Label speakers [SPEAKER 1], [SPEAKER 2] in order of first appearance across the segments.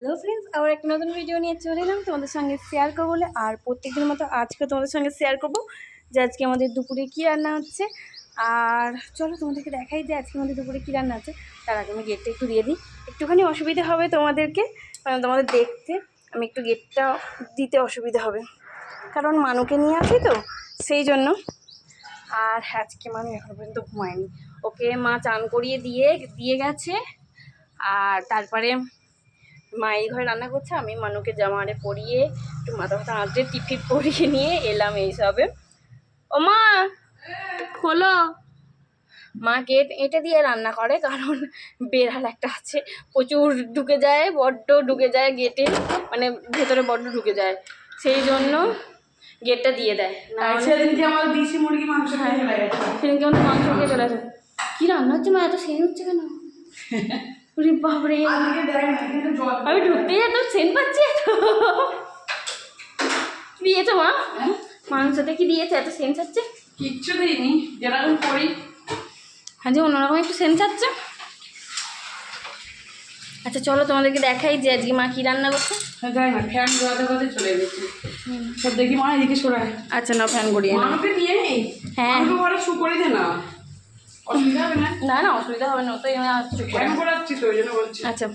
[SPEAKER 1] Hello friends, আবার একটা নতুন ভিডিও নিয়ে চলে এলাম তোমাদের সঙ্গে শেয়ার করবো বলে। আর প্রত্যেকদিনের মতো আজকে তোমাদের সঙ্গে শেয়ার করবো যে আজকে আমাদের দুপুরে কী রান্না হচ্ছে। আর চলো তোমাদেরকে দেখাই যে আজকে আমাদের দুপুরে কী রান্না হচ্ছে। তার আগে আমি গেটটা একটু দিয়ে দিই, একটুখানি অসুবিধা হবে তোমাদেরকে, কারণ তোমাদের দেখতে আমি একটু গেটটা দিতে অসুবিধা হবে, কারণ মানুকে নিয়ে আসি তো সেই জন্য। আর আজকে মানু এখনো পর্যন্ত ঘুমায়নি, ওকে মা চান করিয়ে দিয়ে গেছে। আর তারপরে মা এই ঘরে রান্না করছে, আমি মানুকে জামারে পরিয়ে একটু মাথা ফাথা আঁচড়ে টিপটিপ পরিয়ে নিয়ে এলাম এইসবে। ও মা হলো, মা গেট এঁটে দিয়ে রান্না করে, কারণ বেড়াল একটা আছে, প্রচুর ঢুকে যায়, বড্ড ঢুকে যায় গেটে, মানে ভেতরে বড্ড ঢুকে যায়, সেই জন্য গেটটা দিয়ে দেয়। না
[SPEAKER 2] সেদিনকে আমার দেশি মুরগি মাংস খেয়ে চলে গেছে,
[SPEAKER 1] সেদিনকে আমাদের মাংস খেয়ে চলে আসে। কী রান্না হচ্ছে মা, এত সেন হচ্ছে কেন? ওরে বাপরে, আমি ঢুকতেই এত সেন পাচ্ছি। দিয়েছো মা? মাংসতে কি দিয়েছে এত সেন ছাড়ছে?
[SPEAKER 2] কিচ্ছু দিইনি, যেরকম করি।
[SPEAKER 1] হ্যাঁ, যে অন্যরকম একটু সেন ছাড়ছে। আচ্ছা চলো তোমাদেরকে দেখাই যে আজকে মা কি রান্না করছে।
[SPEAKER 2] যাই না, ফ্যান গড়াতে গড়াতে চলে গেছি। সব দেখি মা এদিকে সরায়।
[SPEAKER 1] আচ্ছা না, ফ্যান গড়িয়ে
[SPEAKER 2] মাকে নিয়ে নেই।
[SPEAKER 1] হ্যাঁ,
[SPEAKER 2] ঘরে শু করে দে না, অসুবিধা হবে না।
[SPEAKER 1] না না অসুবিধা হবে না, তো
[SPEAKER 2] ফ্যান গড়াচ্ছি তো, ওই জন্য বলছি।
[SPEAKER 1] আচ্ছা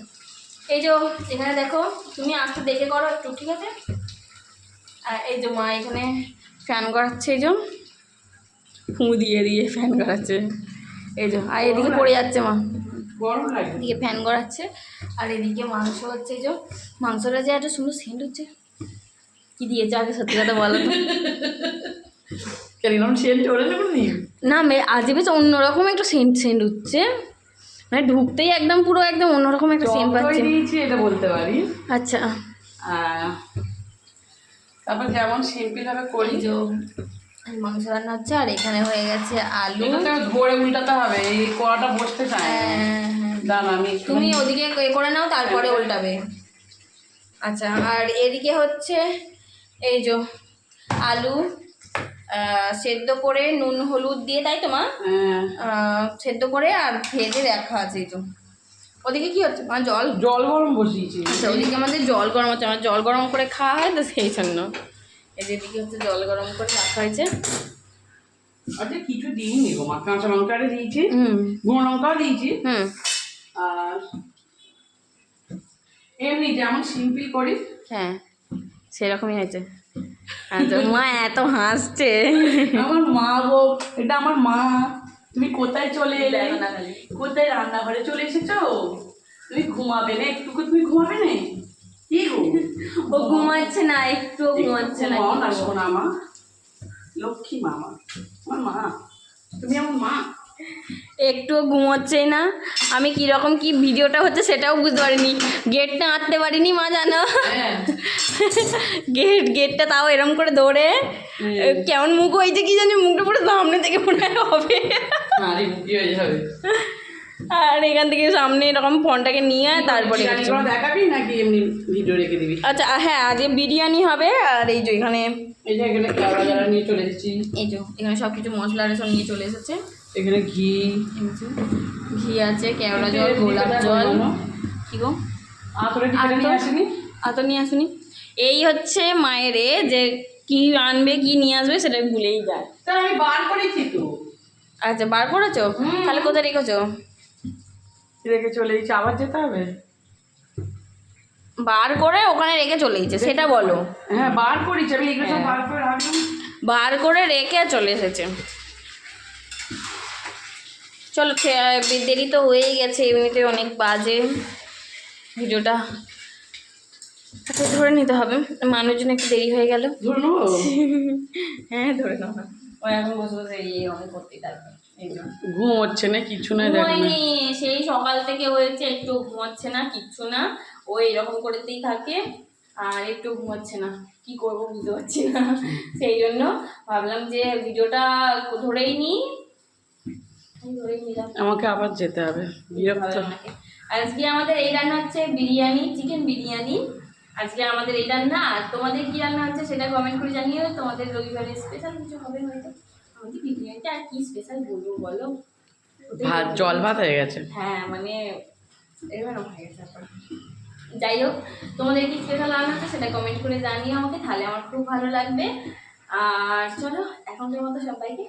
[SPEAKER 1] এই যে এখানে দেখো, তুমি আসতে দেখে করো একটু, ঠিক আছে? আর এই যে মা এখানে ফ্যান গড়াচ্ছে, এই যে ফু দিয়ে দিয়ে ফ্যান গড়াচ্ছে, এই যে। আর এদিকে পড়ে যাচ্ছে মা,
[SPEAKER 2] গরম লাগে,
[SPEAKER 1] এদিকে ফ্যান গড়াচ্ছে। আর এদিকে মাংস হচ্ছে, এই যে মাংসটা যে এত সুন্দর সেন্ট হচ্ছে। কি দিয়েছে আগে সত্যি কথা বলো তো? না আজ বেশ অন্যরকম একটা সেন্ট হচ্ছে, মানে ঢুকতেই একদম পুরো একদম অন্যরকম একটা সেন্ট পাচ্ছি,
[SPEAKER 2] এটা বলতে পারি।
[SPEAKER 1] আচ্ছা
[SPEAKER 2] তারপর যেমন সিম্পল ভাবে করি,
[SPEAKER 1] যে মাংস রান্না হচ্ছে। আর এখানে হয়ে গেছে আলু,
[SPEAKER 2] ধরে উল্টাতে হবে, এই কড়াটা বসতে চায়। দাঁড়া, আমি
[SPEAKER 1] তুমি ওদিকে করে নাও, তারপরে উল্টাবে। আচ্ছা, আর এদিকে হচ্ছে এই যে আলু সেদ্ধ করে নুন হলুদ দিয়ে, তাই তো মা? সেদ্ধ করে আর ভেজে রাখা আছে। এই তো ওদিকে কি হচ্ছে মা? জল
[SPEAKER 2] গরম বসিয়েছি।
[SPEAKER 1] আচ্ছা, ওদিকে আমাদের জল গরম হচ্ছে, আমার জল গরম করে খাওয়া হয় তো সেই জন্য। এদিকে হচ্ছে জল গরম করে রাখা হয়েছে।
[SPEAKER 2] আচ্ছা, কিছু দিইনি গো মা, কাঁচা লঙ্কাটা দিয়েছি, গুঁড়ো লঙ্কাও দিয়েছি, আর এমনি যেমন সিম্পল করি,
[SPEAKER 1] হ্যাঁ সেরকমই হয়েছে। আচ্ছা মা এত হাসছে।
[SPEAKER 2] আমার মা গো, এটা আমার মা। তুমি কোথায় চলে এলে? কোথায় রান্নাঘরে চলে এসেছো? তুমি ঘুমাবে না একটু? তুমি ঘুমাবে না? কি গো,
[SPEAKER 1] ও ঘুমাচ্ছে না, একটু ঘুমাচ্ছে না।
[SPEAKER 2] শোনা মা, লক্ষ্মী মা আমার মা, তুমি আমার মা।
[SPEAKER 1] একটুও ঘুমোচ্ছেই না। আমি কীরকম কি ভিডিওটা হচ্ছে সেটাও বুঝতে পারিনি, গেটটা আঁটতে পারিনি মা, জানো? গেটটা তাও এরম করে দৌড়ে কেমন মুখ হয়েছে কি জানি, মুখটা পুরো সামনে থেকে মনে হবে। আর এখান থেকে সামনে এরকম ফোনটাকে নিয়ে তারপরে
[SPEAKER 2] দেখাবি নাকি এমনি ভিডিও রেখে দিবি?
[SPEAKER 1] আচ্ছা হ্যাঁ, আজকে বিরিয়ানি হবে। আর এই যে এখানে
[SPEAKER 2] নিয়ে চলে এসেছি,
[SPEAKER 1] এই যে এখানে সব কিছু মশলা রেশন নিয়ে চলে এসেছে।
[SPEAKER 2] এখানে ঘি
[SPEAKER 1] আছে, কেওড়া জল, গোলাপ জল, কি গো আতর নিয়ে আসুনি। এই হচ্ছে মায়ের যে কি আনবে কি নিয়ে আসবে সেটা ভুলেই যায়।
[SPEAKER 2] আমি বার করেছি তো।
[SPEAKER 1] আচ্ছা বার করেছো? তাহলে কোথায় রেখেছো?
[SPEAKER 2] রেখে চলে এসেছি, আবার যেতে হবে?
[SPEAKER 1] বার করে ওখানে রেখে চলে এসেছে সেটা বলো।
[SPEAKER 2] হ্যাঁ বার করেছি আমি, এগুলো সব বার করে রাখলাম,
[SPEAKER 1] বার করে রেখে চলে এসেছে। চলো দেরি তো হয়েই গেছে, এমনিতে অনেক বাজে। ভিডিওটা আচ্ছা ধরে নিতে হবে, মানুষজন একটু দেরি হয়ে গেল।
[SPEAKER 2] ধরে নেবো?
[SPEAKER 1] হ্যাঁ ধরে নেবো। ও এখন বসে বসে এই অনেক করতেই থাকবে।
[SPEAKER 2] ঘুম হচ্ছে না, কিচ্ছু না,
[SPEAKER 1] সেই সকাল থেকে হয়েছে, একটু ঘুমাচ্ছে না, কিচ্ছু না, ও এরকম করতেই থাকে। আর একটু ঘুমাচ্ছে না, কি করবো বুঝতে পারছি না, সেই জন্য ভাবলাম যে ভিডিওটা ধরেই নিই।
[SPEAKER 2] আমাকে আবার যেতে হবে, বিরক্ত।
[SPEAKER 1] আজকে আমাদের এই রান্না হচ্ছে বিরিয়ানি, চিকেন বিরিয়ানি আজকে আমাদের এই রান্না। আর তোমাদের কি রান্না হচ্ছে সেটা কমেন্ট করে জানিও। তোমাদের রবিবারে স্পেশাল কিছু হবে হয়তো। আমাদের বিরিয়ানিটা আর কি স্পেশাল বলবো বলো,
[SPEAKER 2] ভাত জল ভাত হয়ে গেছে।
[SPEAKER 1] হ্যাঁ মানে এরকম হয়ে গেছে। যাই হোক, তোমাদের কি স্পেশাল রান্না আছে সেটা কমেন্ট করে জানিও আমাকে, তাহলে আমার খুব ভালো লাগবে। আর চলো এখনকার মতো সবাইকে